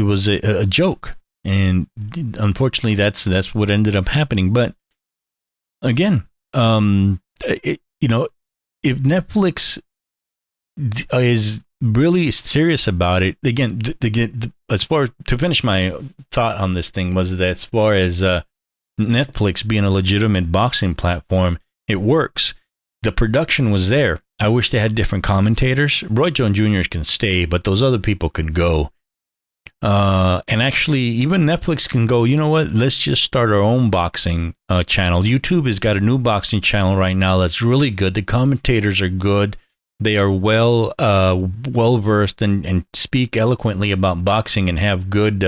was a joke, and unfortunately, that's what ended up happening. But again, if Netflix is really serious about it, again, as far to finish my thought on this thing was that as far as Netflix being a legitimate boxing platform, it works. The production was there. I wish they had different commentators. Roy Jones Jr. can stay, but those other people can go. And actually, even Netflix can go, you know what? Let's just start our own boxing channel. YouTube has got a new boxing channel right now that's really good. The commentators are good. They are well versed and speak eloquently about boxing and have good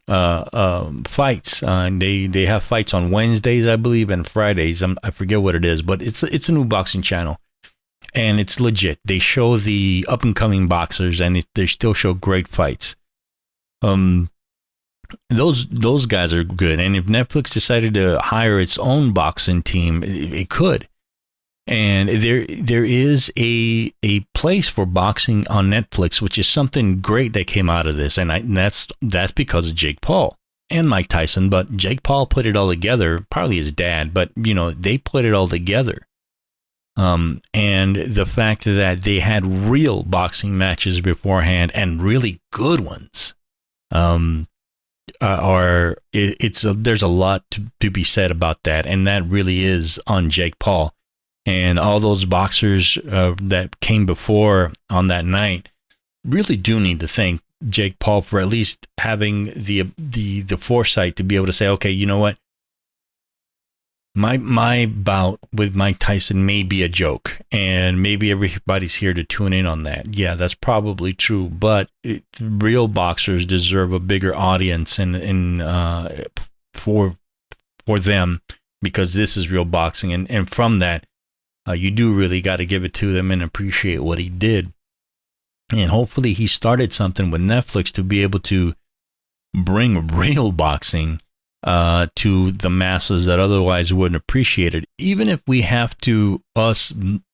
fights. They have fights on Wednesdays, I believe, and Fridays. I forget what it is, but it's a new boxing channel, and it's legit. They show the up and coming boxers, and they still show great fights. Those guys are good, and if Netflix decided to hire its own boxing team, it could. And there is a place for boxing on Netflix, which is something great that came out of this, and that's because of Jake Paul and Mike Tyson. But Jake Paul put it all together, probably his dad, but they put it all together. And the fact that they had real boxing matches beforehand and really good ones, there's a lot to be said about that, and that really is on Jake Paul. And all those boxers that came before on that night really do need to thank Jake Paul for at least having the foresight to be able to say, okay, you know what? My bout with Mike Tyson may be a joke, and maybe everybody's here to tune in on that. Yeah, that's probably true, but real boxers deserve a bigger audience and for them, because this is real boxing, and from that. You do really got to give it to them and appreciate what he did. And hopefully he started something with Netflix to be able to bring real boxing to the masses that otherwise wouldn't appreciate it. Even if we have to,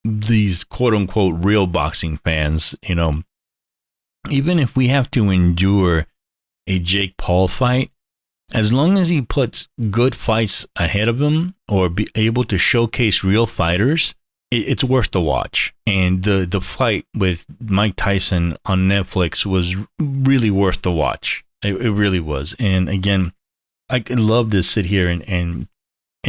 these quote unquote real boxing fans, even if we have to endure a Jake Paul fight, as long as he puts good fights ahead of him or be able to showcase real fighters, it's worth the watch. And the fight with Mike Tyson on Netflix was really worth the watch. It really was. And again, I could love to sit here and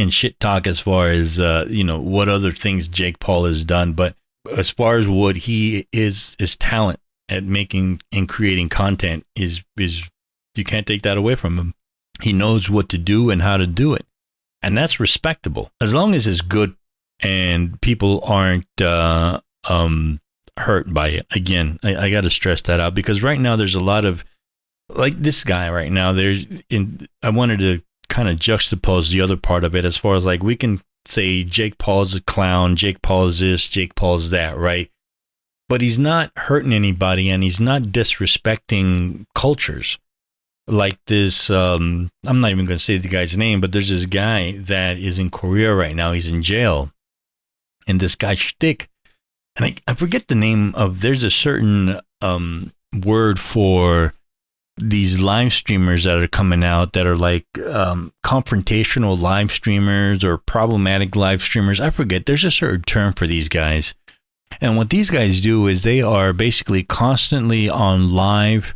shit talk as far as what other things Jake Paul has done, but as far as what he is, his talent at making and creating content is you can't take that away from him. He knows what to do and how to do it, and that's respectable as long as it's good and people aren't hurt by it. Again, I got to stress that out, because right now there's a lot of, like this guy right now, I wanted to kind of juxtapose the other part of it, as far as like we can say Jake Paul's a clown, Jake Paul is this, Jake Paul's that, right? But he's not hurting anybody, and he's not disrespecting cultures. Like this, I'm not even going to say the guy's name, but there's this guy that is in Korea right now. He's in jail. And this guy shtick, and I forget the name of, there's a certain word for these live streamers that are coming out that are like confrontational live streamers or problematic live streamers. I forget. There's a certain term for these guys. And what these guys do is they are basically constantly on live,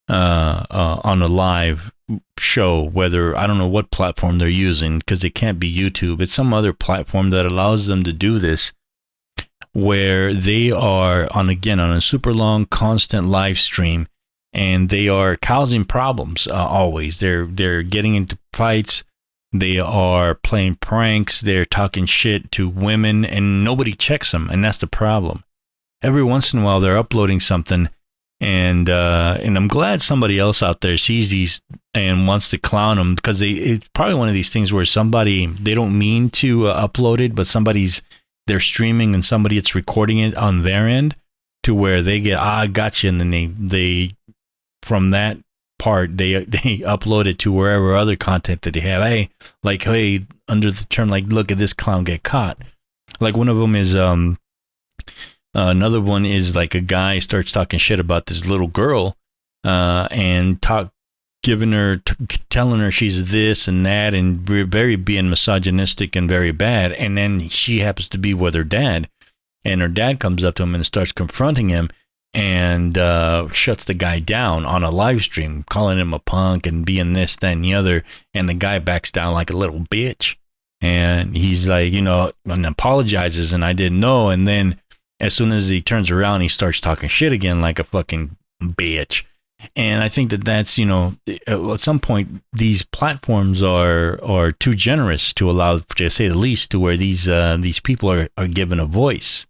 on a live show, whether, I don't know what platform they're using, because it can't be YouTube. It's some other platform that allows them to do this, where they are on a super long, constant live stream, and they are causing problems always. They're getting into fights. They are playing pranks. They're talking shit to women, and nobody checks them, and that's the problem. Every once in a while, they're uploading something, and I'm glad somebody else out there sees these and wants to clown them, because it's probably one of these things where they don't mean to upload it, but they're streaming and somebody is recording it on their end, to where they get, I gotcha, and then they from that part they upload it to wherever other content that they have. Hey, under the term, like, look at this clown get caught. Like one of them is Another one is like a guy starts talking shit about this little girl, and telling her she's this and that, and very being misogynistic and very bad. And then she happens to be with her dad, and her dad comes up to him and starts confronting him, and shuts the guy down on a live stream, calling him a punk and being this, that, and the other. And the guy backs down like a little bitch, and he's like, and apologizes, and I didn't know. And then as soon as he turns around, he starts talking shit again like a fucking bitch. And I think that's, at some point, these platforms are too generous to allow, to say the least, to where these people are given a voice.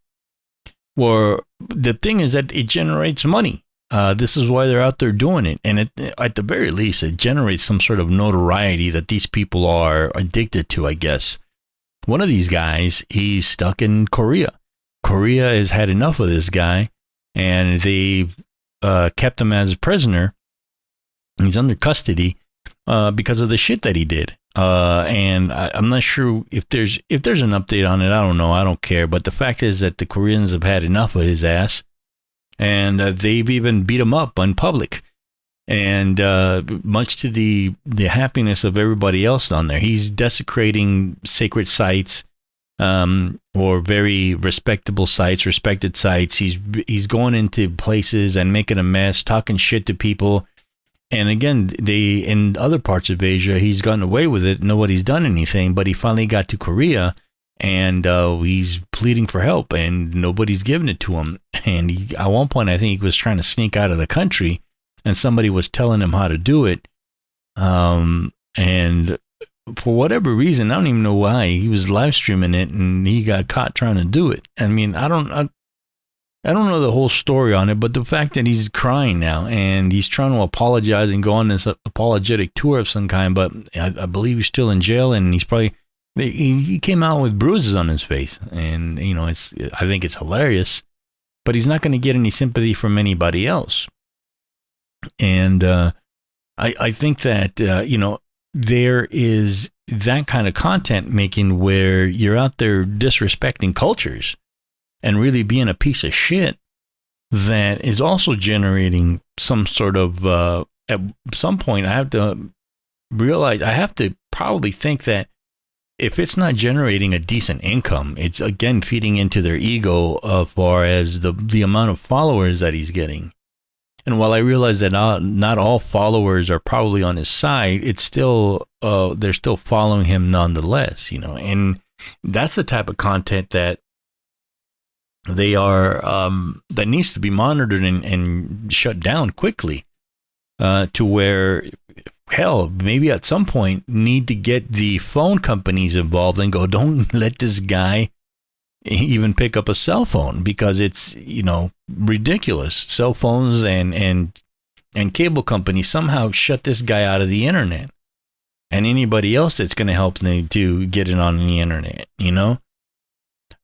Or the thing is that it generates money. This is why they're out there doing it. And at the very least, it generates some sort of notoriety that these people are addicted to, I guess. One of these guys, he's stuck in Korea. Korea has had enough of this guy, and they've kept him as a prisoner. He's under custody because of the shit that he did. And I'm not sure if there's an update on it. I don't know. I don't care. But the fact is that the Koreans have had enough of his ass, and they've even beat him up in public. And much to the happiness of everybody else down there, he's desecrating sacred sites, or very respected sites. He's going into places and making a mess, talking shit to people. And again, in other parts of Asia, he's gotten away with it. Nobody's done anything, but he finally got to Korea, and he's pleading for help, and nobody's giving it to him. And at one point, I think he was trying to sneak out of the country, and somebody was telling him how to do it. And for whatever reason, I don't even know why, he was live streaming it, and he got caught trying to do it. I mean, I don't know the whole story on it, but the fact that he's crying now and he's trying to apologize and go on this apologetic tour of some kind, but I believe he's still in jail, and he came out with bruises on his face, and I think it's hilarious, but he's not going to get any sympathy from anybody else. And I think that there is that kind of content making where you're out there disrespecting cultures and really being a piece of shit that is also generating some sort of, at some point, I have to realize, I have to probably think that if it's not generating a decent income, it's again feeding into their ego as far as the amount of followers that he's getting. And while I realize that not all followers are probably on his side, it's still, they're still following him nonetheless, and that's the type of content that they are, that needs to be monitored and shut down quickly, to where, hell, maybe at some point need to get the phone companies involved and go, don't let this guy even pick up a cell phone, because it's, ridiculous. Cell phones and cable companies somehow shut this guy out of the internet, and anybody else that's going to help them to get it on the internet.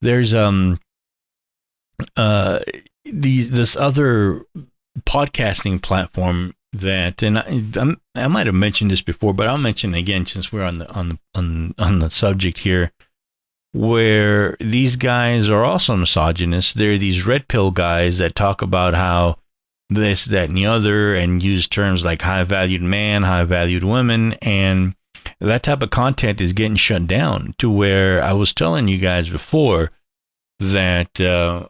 There's this other podcasting platform that, and I might have mentioned this before, but I'll mention it again since we're on the subject here, where these guys are also misogynists. They're these red pill guys that talk about how this, that, and the other, and use terms like high-valued man, high-valued women, and that type of content is getting shut down, to where I was telling you guys before that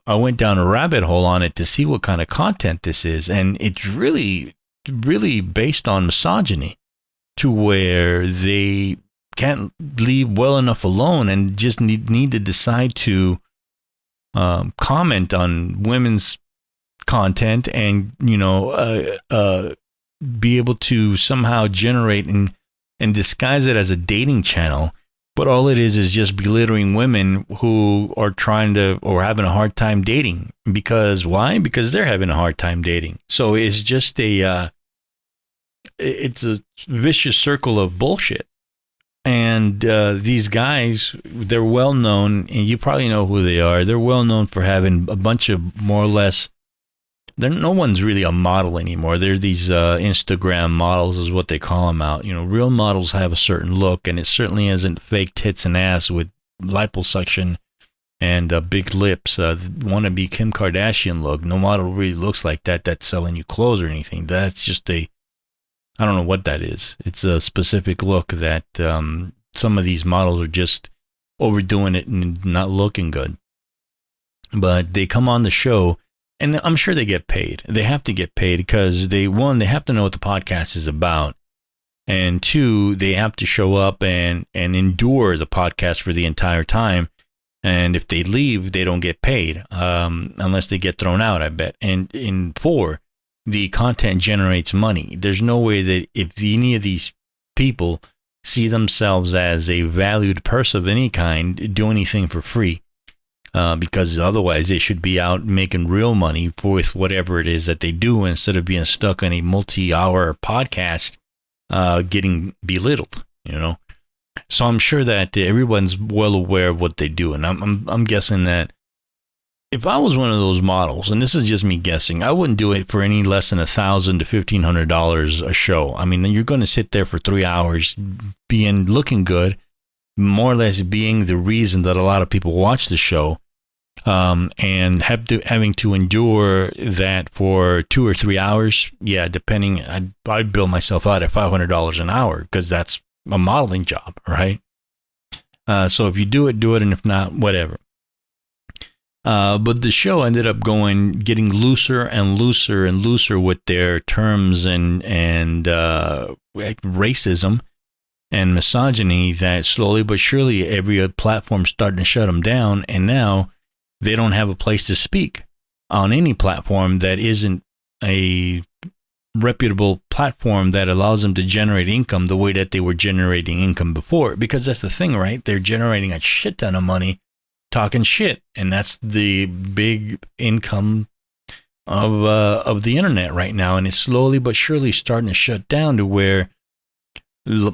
I went down a rabbit hole on it to see what kind of content this is, and it's really, really based on misogyny, to where they can't leave well enough alone and just need to decide to comment on women's content and be able to somehow generate and disguise it as a dating channel, but all it is just belittling women who are trying to or having a hard time dating. Because why? Because they're having a hard time dating. So it's just it's a vicious circle of bullshit. And these guys, they're well known, and you probably know who they are. They're well known for having a bunch of more or less, no one's really a model anymore. They're these Instagram models is what they call them out. Real models have a certain look, and it certainly isn't fake tits and ass with liposuction and big lips, want to be Kim Kardashian look. No model really looks like that that's selling you clothes or anything. That's just I don't know what that is. It's a specific look that some of these models are just overdoing it and not looking good. But they come on the show, and I'm sure they get paid. They have to get paid because they have to know what the podcast is about. And two, they have to show up and endure the podcast for the entire time. And if they leave, they don't get paid unless they get thrown out, I bet. And in four, the content generates money. There's no way that if any of these people see themselves as a valued person of any kind, do anything for free, because otherwise they should be out making real money with whatever it is that they do instead of being stuck on a multi-hour podcast getting belittled, So I'm sure that everyone's well aware of what they do, and I'm guessing that if I was one of those models, and this is just me guessing, I wouldn't do it for any less than $1,000 to $1,500 a show. I mean, you're going to sit there for 3 hours, looking good, more or less being the reason that a lot of people watch the show, and having to endure that for 2 or 3 hours. Yeah, depending, I'd bill myself out at $500 an hour because that's a modeling job, right? So if you do it, and if not, whatever. But the show ended up getting looser and looser and looser with their terms and racism and misogyny, that slowly but surely every platform starting to shut them down, and now they don't have a place to speak on any platform that isn't a reputable platform that allows them to generate income the way that they were generating income before. Because that's the thing, right? They're generating a shit ton of money talking shit, and that's the big income of the internet right now. And it's slowly but surely starting to shut down to where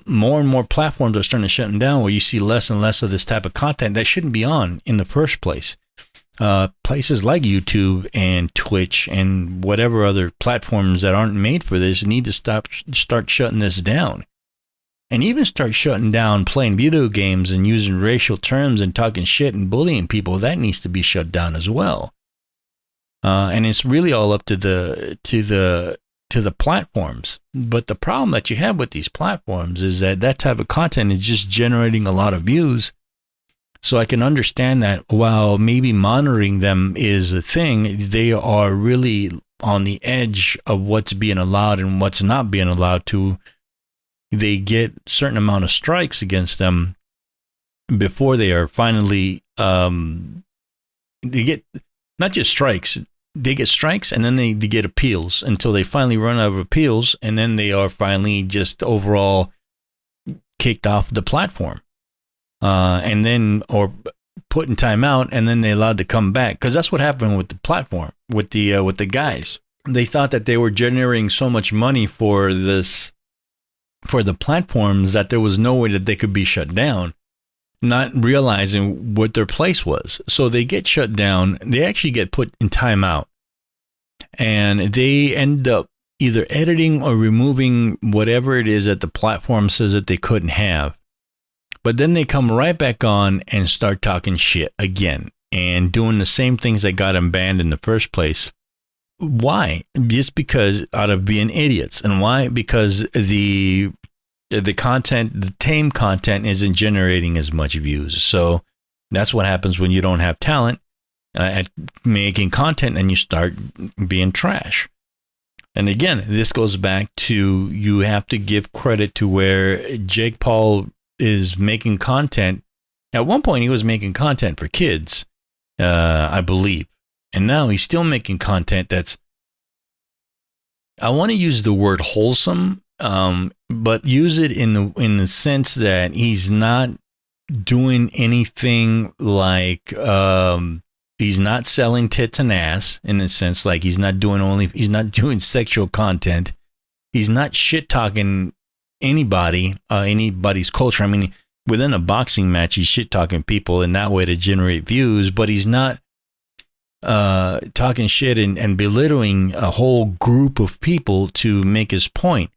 more and more platforms are starting to shut them down, where you see less and less of this type of content that shouldn't be on in the first place. Places like YouTube and Twitch and whatever other platforms that aren't made for this need to start shutting this down. And even start shutting down playing video games and using racial terms and talking shit and bullying people. That needs to be shut down as well. And it's really all up to the platforms. But the problem that you have with these platforms is that type of content is just generating a lot of views. So I can understand that while maybe monitoring them is a thing, they are really on the edge of what's being allowed and what's not being allowed to. They get a certain amount of strikes against them before they are finally, they get not just strikes, they get strikes and then they get appeals until they finally run out of appeals, and then they are finally just overall kicked off the platform. And then, or put in timeout, and then they're allowed to come back. Because that's what happened with the platform, with the guys. They thought that they were generating so much money for the platforms that there was no way that they could be shut down, not realizing what their place was. So they get shut down. They actually get put in timeout, and they end up either editing or removing whatever it is that the platform says that they couldn't have. But then they come right back on and start talking shit again and doing the same things that got them banned in the first place. Why? Just because out of being idiots. And why? Because the content, the tame content, isn't generating as much views. So that's what happens when you don't have talent at making content and you start being trash. And again, this goes back to, you have to give credit to where Jake Paul is making content. At one point, he was making content for kids, I believe. And now he's still making content that's, I want to use the word wholesome, but use it in the sense that he's not doing anything like, he's not selling tits and ass, in the sense like he's not doing sexual content. He's not shit talking anybody's culture. I mean, within a boxing match, he's shit talking people in that way to generate views, but he's not talking shit and belittling a whole group of people to make his point.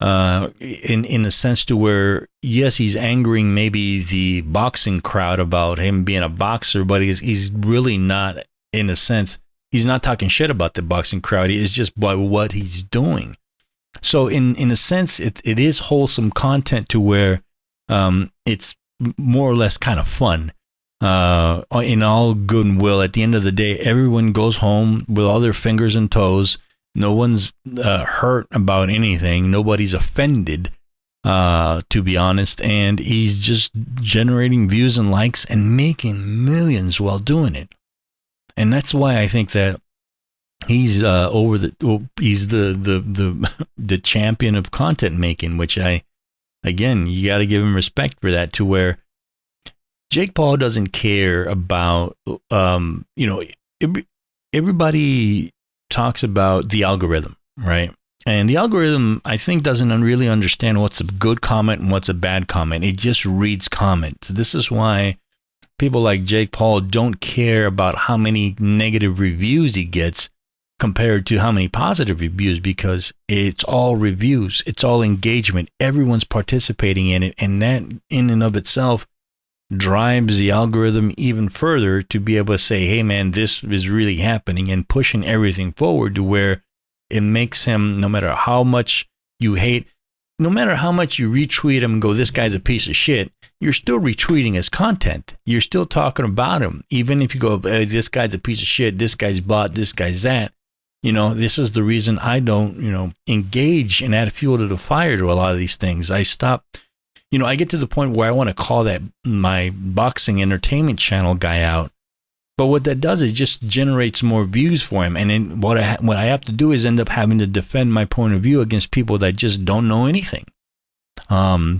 in the sense to where, yes, he's angering maybe the boxing crowd about him being a boxer, but he's really not, in a sense, he's not talking shit about the boxing crowd. It's just by what he's doing. So in a sense, it is wholesome content to where it's more or less kind of fun. In all good and will, at the end of the day, everyone goes home with all their fingers and toes. No one's hurt about anything. Nobody's offended, to be honest. And he's just generating views and likes and making millions while doing it. And that's why I think that he's he's the champion of content making, which you got to give him respect for that, to where Jake Paul doesn't care about, everybody talks about the algorithm, right? And the algorithm, I think, doesn't really understand what's a good comment and what's a bad comment. It just reads comments. This is why people like Jake Paul don't care about how many negative reviews he gets compared to how many positive reviews, because it's all reviews. It's all engagement. Everyone's participating in it. And that in and of itself drives the algorithm even further to be able to say, hey man, this is really happening, and pushing everything forward to where it makes him, no matter how much you hate, no matter how much you retweet him and go, this guy's a piece of shit, you're still retweeting his content. You're still talking about him. Even if you go, hey, this guy's a piece of shit, this guy's bot, this guy's that, this is the reason I don't, engage and add fuel to the fire to a lot of these things. I stop. I get to the point where I want to call that my boxing entertainment channel guy out. But what that does is just generates more views for him. And then what I have to do is end up having to defend my point of view against people that just don't know anything. I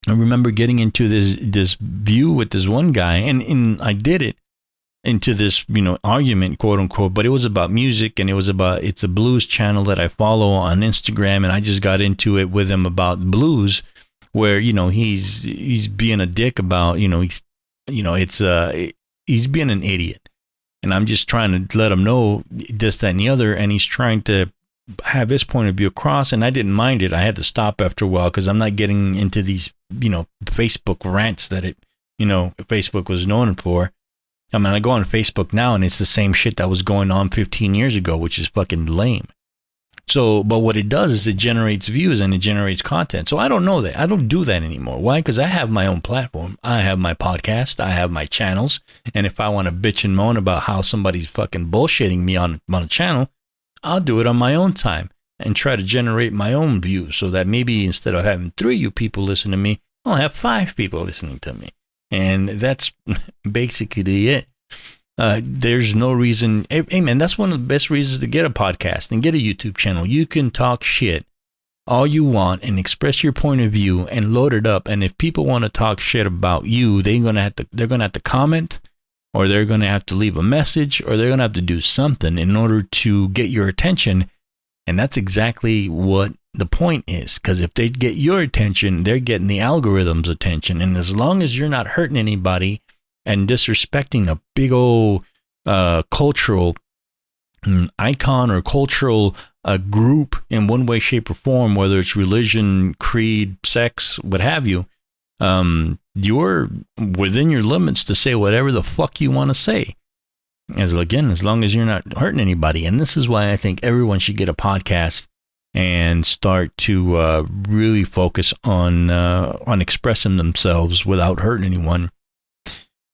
remember getting into this view with this one guy, and I did it into this, argument, quote unquote, but it was about music, and it's a blues channel that I follow on Instagram. And I just got into it with him about blues, where he's being a dick about he's being an idiot, and I'm just trying to let him know this, that, and the other, and he's trying to have his point of view across, and I didn't mind it. I had to stop after a while because I'm not getting into these Facebook rants that Facebook was known for. I mean, I go on Facebook now and it's the same shit that was going on 15 years ago, which is fucking lame. So, but what it does is it generates views and it generates content. So I don't know that. I don't do that anymore. Why? Because I have my own platform. I have my podcast. I have my channels. And if I want to bitch and moan about how somebody's fucking bullshitting me on a channel, I'll do it on my own time and try to generate my own views, so that maybe instead of having 3 of you people listen to me, I'll have 5 people listening to me. And that's basically it. There's no reason. Hey man, that's one of the best reasons to get a podcast and get a YouTube channel. You can talk shit all you want and express your point of view and load it up. And if people want to talk shit about you, they're gonna have to comment, or they're gonna have to leave a message, or they're gonna have to do something in order to get your attention. And that's exactly what the point is. Because if they get your attention, they're getting the algorithm's attention. And as long as you're not hurting anybody and disrespecting a big old cultural icon or cultural group in one way, shape, or form, whether it's religion, creed, sex, what have you, you're within your limits to say whatever the fuck you want to say. As long as you're not hurting anybody. And this is why I think everyone should get a podcast and start to really focus on expressing themselves without hurting anyone.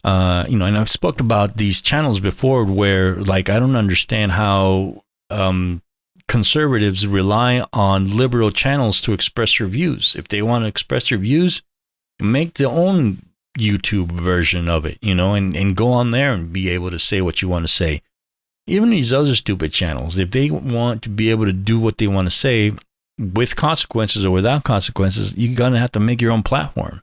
And I've spoke about these channels before where, like, I don't understand how conservatives rely on liberal channels to express their views. If they want to express their views, make their own YouTube version of it, and go on there and be able to say what you want to say. Even these other stupid channels, if they want to be able to do what they want to say with consequences or without consequences, you're going to have to make your own platform.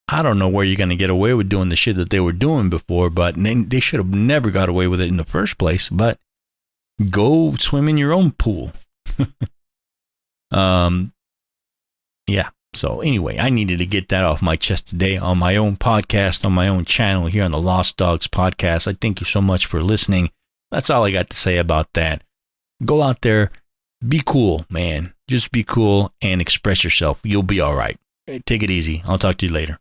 I don't know where you're going to get away with doing the shit that they were doing before, but they should have never got away with it in the first place. But go swim in your own pool. Yeah. So anyway, I needed to get that off my chest today on my own podcast, on my own channel here on the Lost Dogs Podcast. I thank you so much for listening. That's all I got to say about that. Go out there, be cool, man. Just be cool and express yourself. You'll be all right. Take it easy. I'll talk to you later.